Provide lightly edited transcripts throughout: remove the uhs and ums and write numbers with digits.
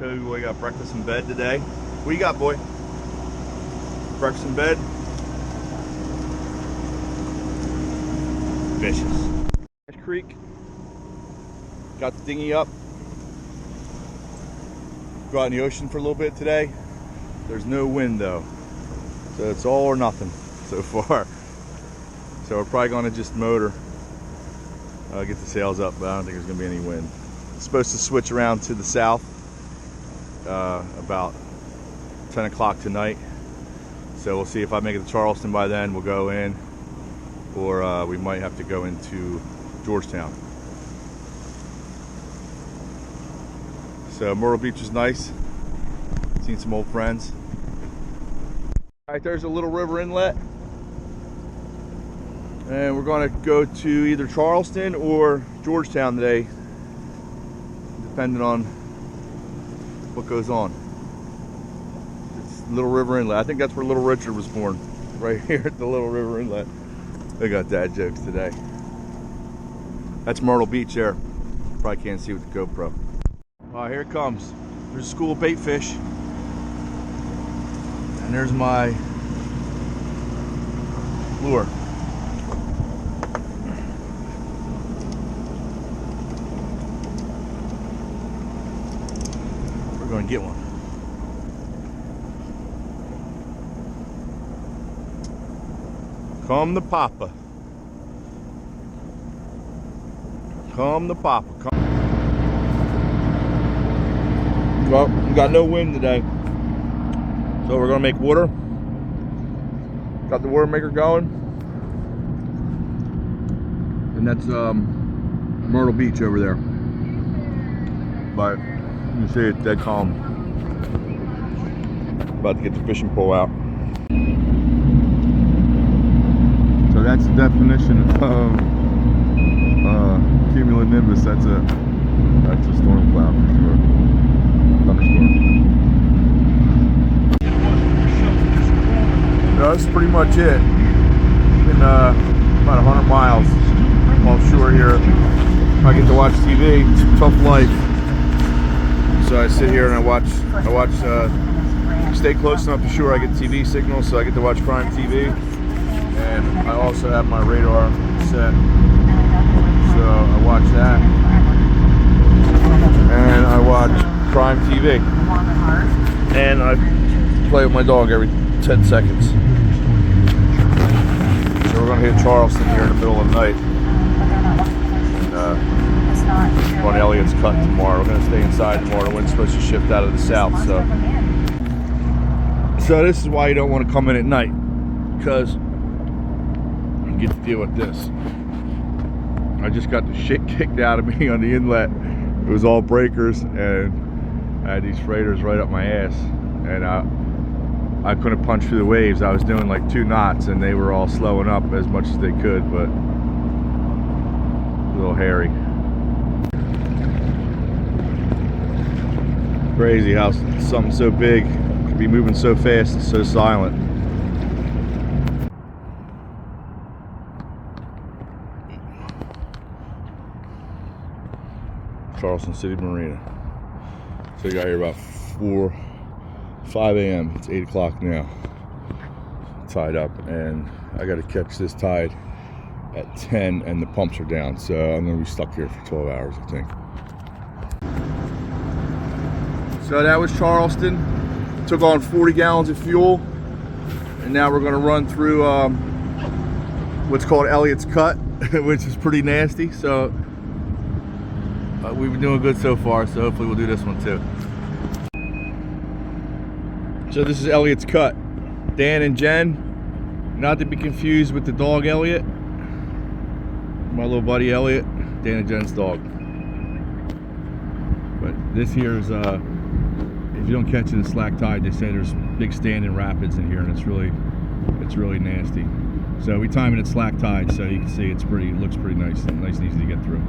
Kobe boy got breakfast in bed today. What you got, boy? Breakfast in bed? Vicious. Creek. Got the dinghy up. Go out in the ocean for a little bit today. There's no wind though. So it's all or nothing so far. So we're probably gonna just motor. Get the sails up, but I don't think there's gonna be any wind. It's supposed to switch around to the south about 10 o'clock tonight. So we'll see if I make it to Charleston by then. We'll go in, or we might have to go into Georgetown. So Myrtle Beach is nice. Seen some old friends. All right, there's a Little River Inlet. And we're gonna go to either Charleston or Georgetown today, depending on what goes on. It's Little River Inlet. I think that's where Little Richard was born, right here at the Little River Inlet. They got dad jokes today. That's Myrtle Beach there. Probably can't see with the GoPro. All right, here it comes. There's a school of bait fish. And there's my lure. We're going to get one. Come the papa. Come the papa. Come. Well, we got no wind today, so we're gonna make water. Got the water maker going, and that's Myrtle Beach over there. But you see it's dead calm. About to get the fishing pole out. So that's the definition of cumulonimbus. That's a storm cloud for sure. That's pretty much it. Been about 100 miles offshore here. I get to watch TV. It's a tough life. So I sit here and I watch. Stay close enough to shore. I get TV signals, so I get to watch Crime TV. And I also have my radar set, so I watch that. And I watch Crime TV, and I play with my dog every 10 seconds. So we're gonna hit Charleston here in the middle of the night, and go on Elliot's Cut tomorrow. We're gonna stay inside tomorrow. The wind's supposed to shift out of the south, so this is why you don't want to come in at night, because you get to deal with this. I just got the shit kicked out of me on the inlet. It was all breakers, and I had these freighters right up my ass, and I couldn't punch through the waves. I was doing like 2 knots, and they were all slowing up as much as they could, but a little hairy. Crazy how something so big can be moving so fast and so silent. Charleston City Marina. So we got here about 5 a.m. It's 8 o'clock now. Tied up, and I got to catch this tide at 10, and the pumps are down, so I'm going to be stuck here for 12 hours, I think. So that was Charleston. Took on 40 gallons of fuel, and now we're going to run through what's called Elliot's Cut, which is pretty nasty. So we've been doing good so far, so hopefully we'll do this one too. So this is Elliot's Cut. Dan and Jen, not to be confused with the dog Elliot. My little buddy Elliot, Dan and Jen's dog. But this here is, if you don't catch in the slack tide, they say there's big standing rapids in here, and it's really nasty. So we time it at slack tide, so you can see it looks pretty nice and easy to get through.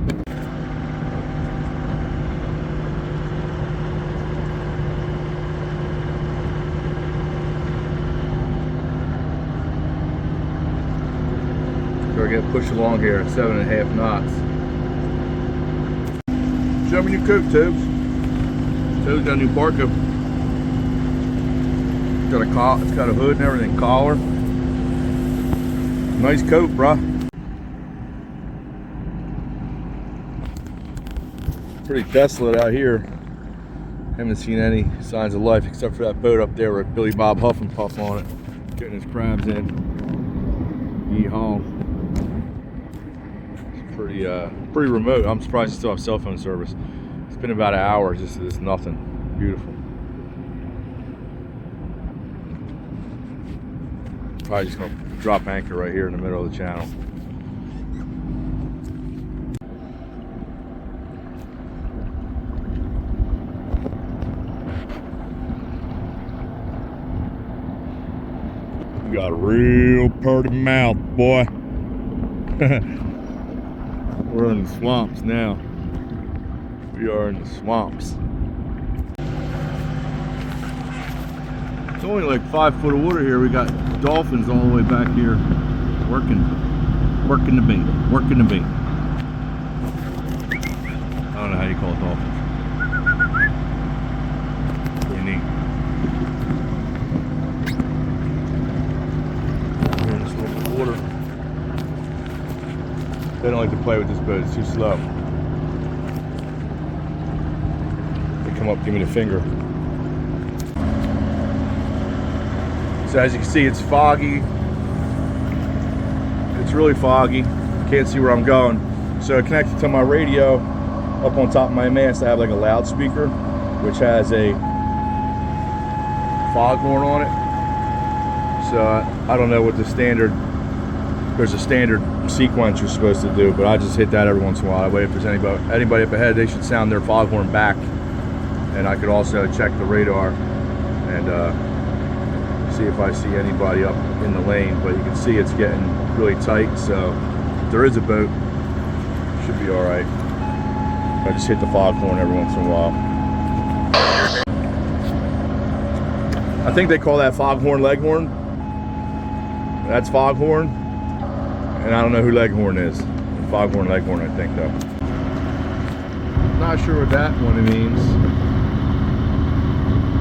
So we're getting pushed along here at 7.5 knots. Show me your coop tubes. Toad's got a new parka. It's got a hood and everything, collar. Nice coat, bruh. Pretty desolate out here. Haven't seen any signs of life except for that boat up there with Billy Bob Huff and Puff on it, getting his crabs in. Yeehaw. It's pretty remote. I'm surprised you still have cell phone service. It's been about an hour, just nothing. Beautiful. Probably just gonna drop anchor right here in the middle of the channel. You got a real pretty mouth, boy. We're in the swamps now. We are in the swamps. It's only like 5 foot of water here. We got dolphins all the way back here working the bait, working the bait. I don't know how you call it dolphins. Pretty neat. We're in this little water. They don't like to play with this boat, it's too slow. They come up, give me the finger. So as you can see, it's foggy. It's really foggy. Can't see where I'm going. So connected to my radio up on top of my mast, I have like a loudspeaker, which has a foghorn on it. So I don't know what the standard, there's a standard sequence you're supposed to do, but I just hit that every once in a while. That way if there's anybody up ahead, they should sound their foghorn back. And I could also check the radar and see if I see anybody up in the lane, but you can see it's getting really tight, so if there is a boat, it should be all right. I just hit the foghorn every once in a while. I think they call that foghorn leghorn. That's foghorn, and I don't know who leghorn is. Foghorn leghorn, I think, though. Not sure what that one means.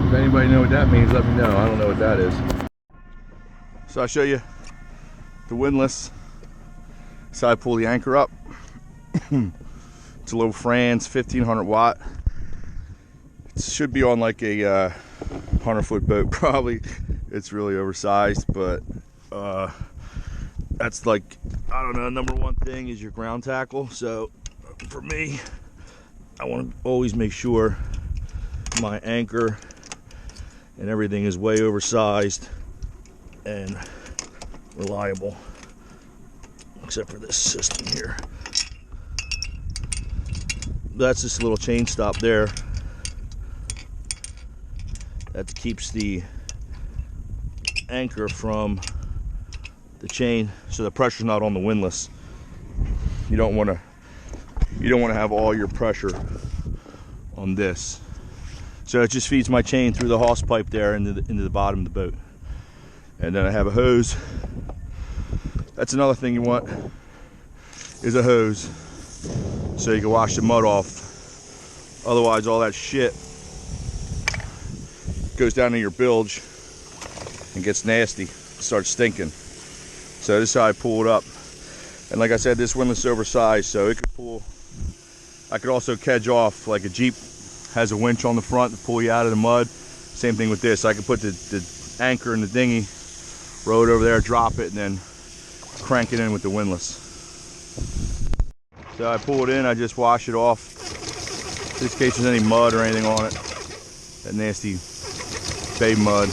If anybody know what that means, let me know. I don't know what that is. So I'll show you the windlass. So I pull the anchor up. It's a Lofrans 1500 watt. It should be on like a 100-foot boat probably. It's really oversized, but that's like, I don't know, number one thing is your ground tackle. So for me, I want to always make sure my anchor and everything is way oversized and reliable, except for this system here. That's this little chain stop there. That keeps the anchor from the chain, so the pressure's not on the windlass. You don't want to have all your pressure on this. So it just feeds my chain through the hose pipe there into the bottom of the boat. And then I have a hose. That's another thing you want, is a hose, so you can wash the mud off. Otherwise all that shit goes down in your bilge and gets nasty, starts stinking. So this is how I pull it up. And like I said, this windlass is oversized, so it could pull. I could also kedge off, like a Jeep has a winch on the front to pull you out of the mud. Same thing with this. I could put the anchor in the dinghy, row it over there, drop it, and then crank it in with the windlass. So I pull it in, I just wash it off, just in case there's any mud or anything on it. That nasty bay mud.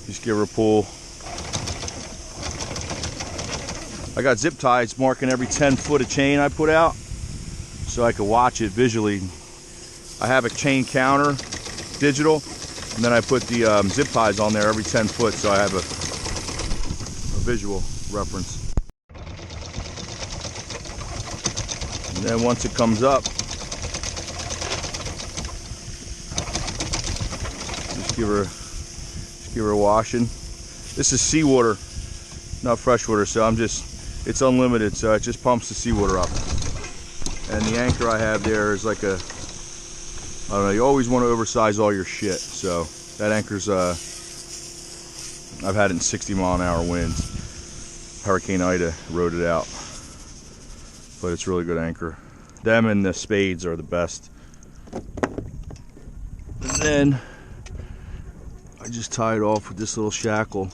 Just give her a pull. I got zip ties marking every 10 foot of chain I put out, so I can watch it visually. I have a chain counter, digital, and then I put the zip ties on there every 10 foot, so I have a visual reference. And then once it comes up, just give her a washing. This is seawater, not freshwater, so it's unlimited, so it just pumps the seawater up. And the anchor I have there is like a, I don't know, you always want to oversize all your shit. So that anchor's, I've had it in 60-mile-an-hour winds. Hurricane Ida rode it out. But it's a really good anchor. Them and the spades are the best. And then I just tie it off with this little shackle.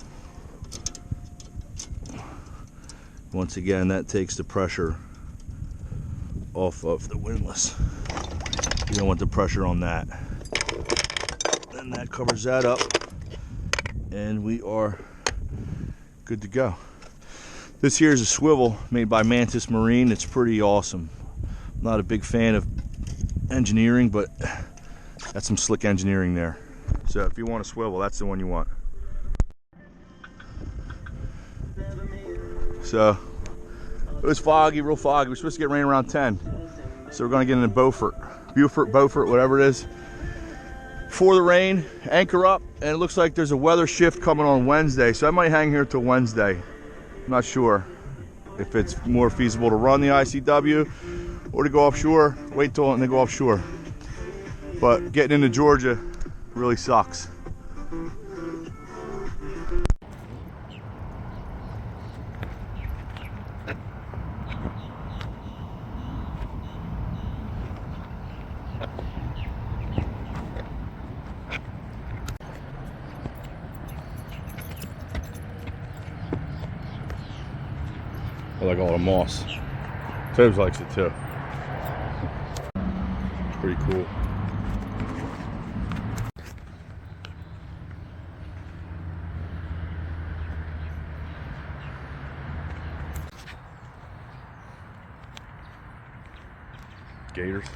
Once again, that takes the pressure off of the windlass. You don't want the pressure on that. Then that covers that up, and we are good to go. This here is a swivel made by Mantis Marine. It's pretty awesome. I'm not a big fan of engineering, but that's some slick engineering there. So if you want a swivel, that's the one you want. So it was foggy, real foggy. We're supposed to get rain around 10. So we're gonna get into Beaufort, whatever it is. For the rain, anchor up, and it looks like there's a weather shift coming on Wednesday. So I might hang here till Wednesday. I'm not sure if it's more feasible to run the ICW or to go offshore, wait till and then go offshore. But getting into Georgia really sucks. I like all the moss. Tibbs likes it too. Pretty cool. Gators.